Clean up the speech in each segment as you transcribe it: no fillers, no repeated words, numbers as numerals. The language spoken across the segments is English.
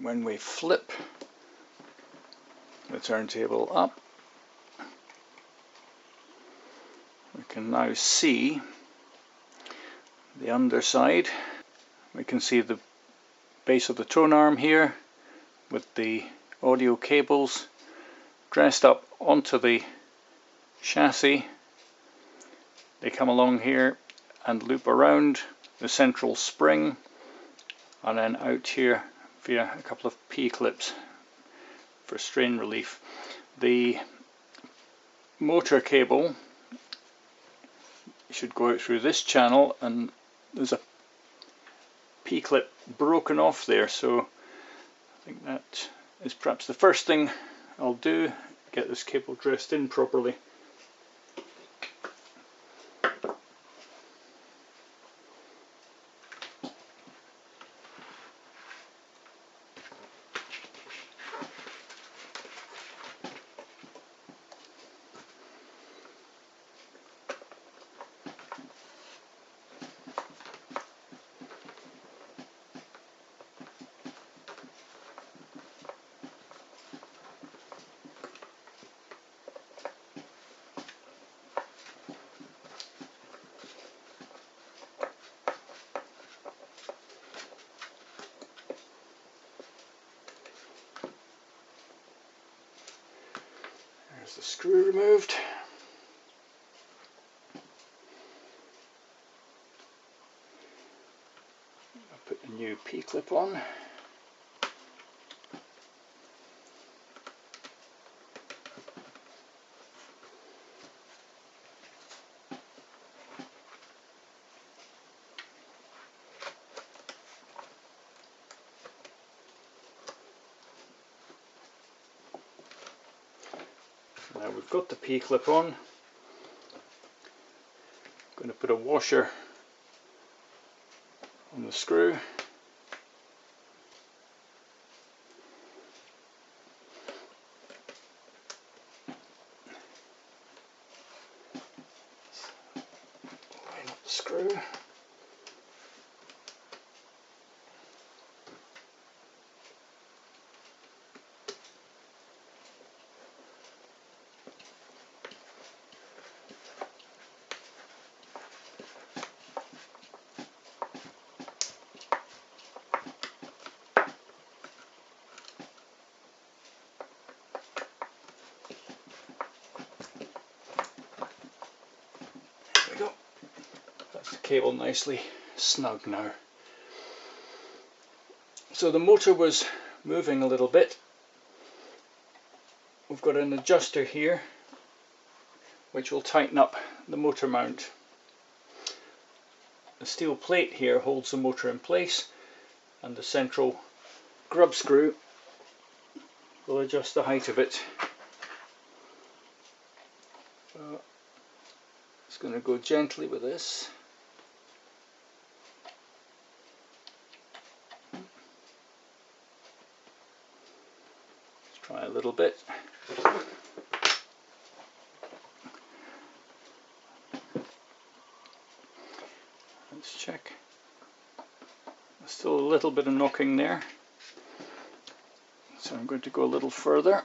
when we flip the turntable up, we can now see the underside. We can see the base of the tone arm here with the audio cables dressed up onto the chassis. They come along here and loop around the central spring and then out here via a couple of P-clips for strain relief. The motor cable should go out through this channel, and there's a P-clip broken off there, so I think that is perhaps the first thing I'll do, get this cable dressed in properly. There's the screw removed. I'll put the new P-clip on. Now we've got the P-clip on, I'm going to put a washer on the screw. Line up the screw. Cable nicely snug now. So the motor was moving a little bit. We've got an adjuster here which will tighten up the motor mount. The steel plate here holds the motor in place, and the central grub screw will adjust the height of it. So it's going to go gently with this. Try a little bit. Let's check. There's still a little bit of knocking there, so I'm going to go a little further.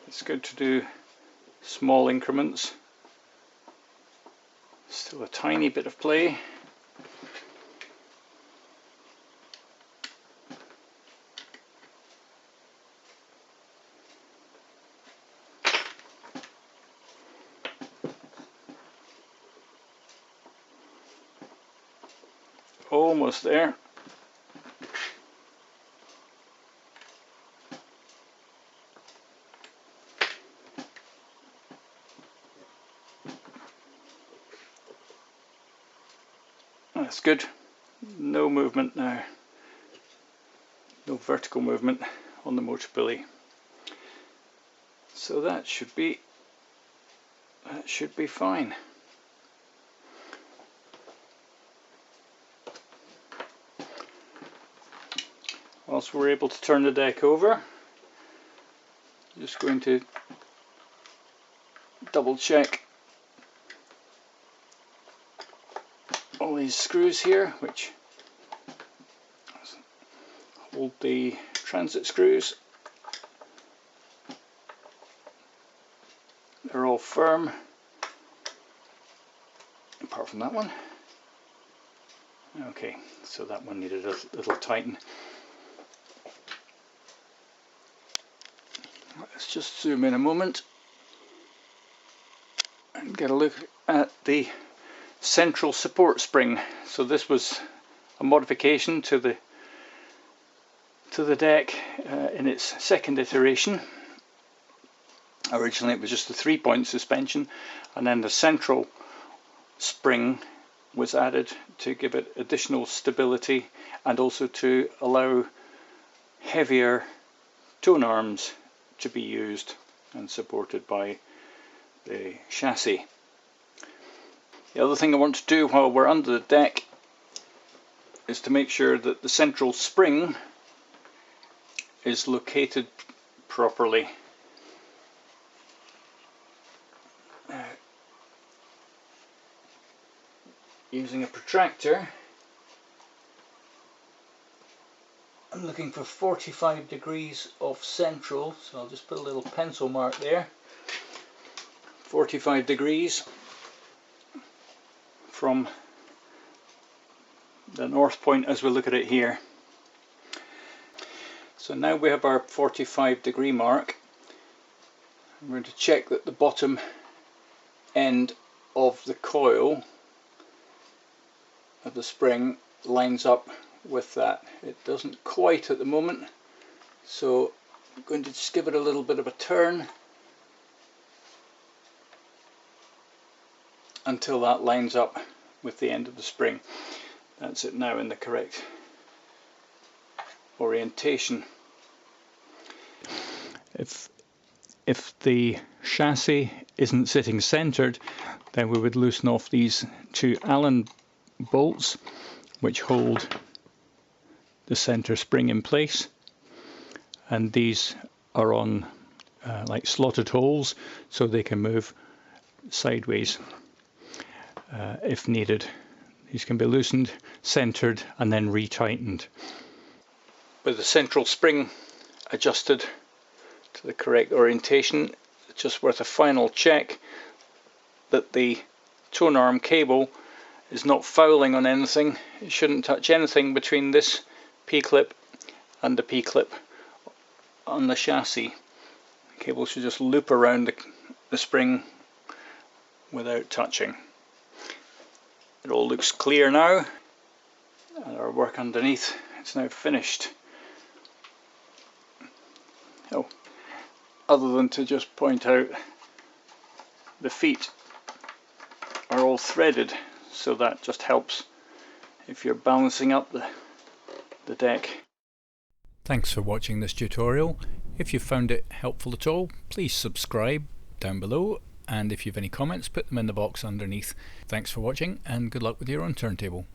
It's good to do small increments. Still a tiny bit of play. Almost there. That's good. No movement now. No vertical movement on the motor pulley. So that should be fine. Whilst we're able to turn the deck over, just going to double check these screws here, which hold the transit screws. They're all firm, apart from that one. Okay, so that one needed a little tighten. Let's just zoom in a moment and get a look at the central support spring. So this was a modification to the deck in its second iteration. Originally it was just a 3-point suspension, and then the central spring was added to give it additional stability and also to allow heavier tone arms to be used and supported by the chassis. The other thing I want to do while we're under the deck is to make sure that the central spring is located properly. Using a protractor, I'm looking for 45 degrees off central, so I'll just put a little pencil mark there. 45 degrees from the north point as we look at it here. So now we have our 45 degree mark. I'm going to check that the bottom end of the coil of the spring lines up with that. It doesn't quite at the moment, so I'm going to just give it a little bit of a turn until that lines up with the end of the spring. That's it now in the correct orientation. If the chassis isn't sitting centered, then we would loosen off these two Allen bolts which hold the center spring in place, and these are on like slotted holes, so they can move sideways if needed. These can be loosened, centered, and then retightened. With the central spring adjusted to the correct orientation, it's just worth a final check that the tone arm cable is not fouling on anything. It shouldn't touch anything between this P-clip and the P-clip on the chassis. The cable should just loop around the spring without touching. It all looks clear now, and our work underneath is now finished. Oh, other than to just point out, the feet are all threaded, so that just helps if you're balancing up the deck. Thanks for watching this tutorial. If you found it helpful at all, please subscribe down below, and if you have any comments, put them in the box underneath. Thanks for watching, and good luck with your own turntable.